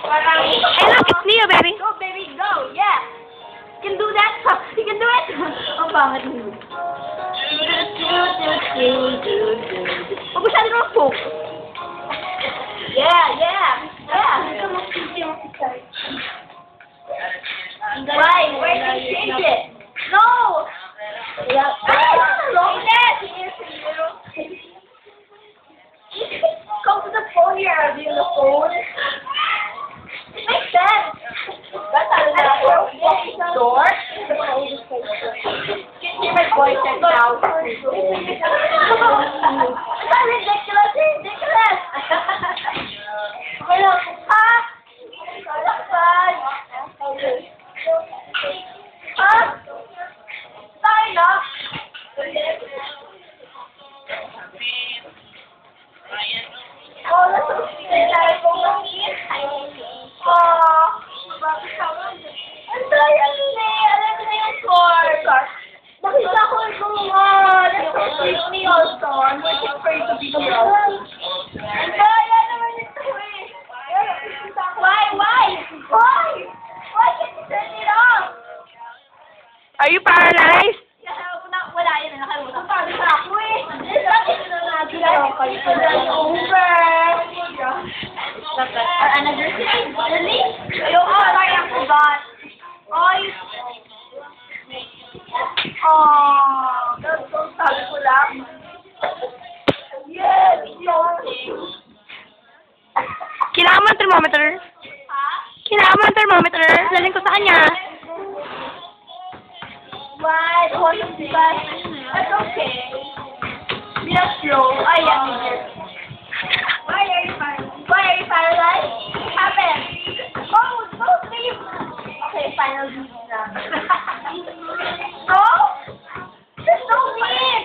Hey, look, it's Neo, baby. Go, baby, go. Yeah. You can do that. You can do it. Ang pangit mo. Huwag mo siya din ang folk. Yeah, yeah. Yeah. Why? Why did you change it? No! Yeah. Come to the phone here. Are you on the phone? It makes sense. That's how the door. Can you hear my voice now? It's not ridiculous. It's ridiculous. Hello. Ha? Sorry, no. Oh, that's so sweet. Ang saya niya. Alam ko na yung score. Nakita ko yung that's so sweet ni also. I'm waiting for you to be the boss. Ang saya naman ito eh. Why? Why can't you turn it off? Are you paralyzed? Wala yan. Nakalimutan. Sabi sa ako eh. Another thing? Really? Sorry, I forgot. That's so sabi ko lang. Yes! Kailangan mo ng thermometer? Ha? Kailangan mo ng thermometer? Daling ko sa kanya. Why? That's okay. Be not slow. I am here. Why are you paralyzed? What happened? Oh, don't leave. Okay, final leave na. No? You're so mean.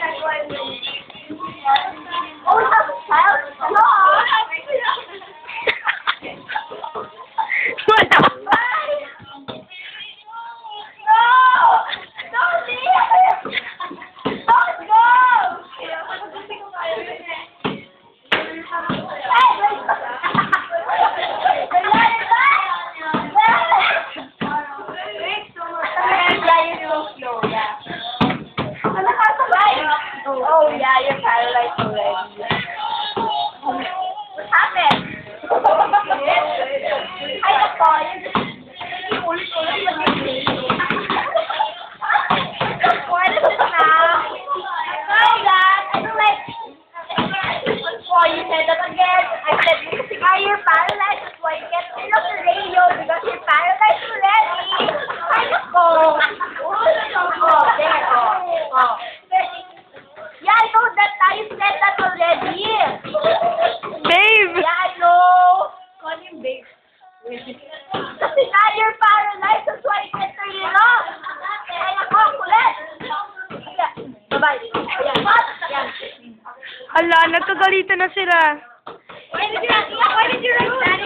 Oh, we have a child? No. Wala. Bye. No. Don't leave. Don't go. Oh yeah, you're paralyzed already. What happened? Ay, ako. What is it now? Oh God, I don't like. Oh, you said that again. I said, you're paralyzed. That's why you get rid of the radio because you're paralyzed already. Ay, ako. Oh, there. Oh. Yeah, I know that. You said that already. Babe! Yeah, I know. Call him babe. Kasi now you're paralyzed. That's why you can't turn it off. Ay, ako, kulit. Bye-bye. Yan. Hala, nagkagalitan na sila. Why did you write that?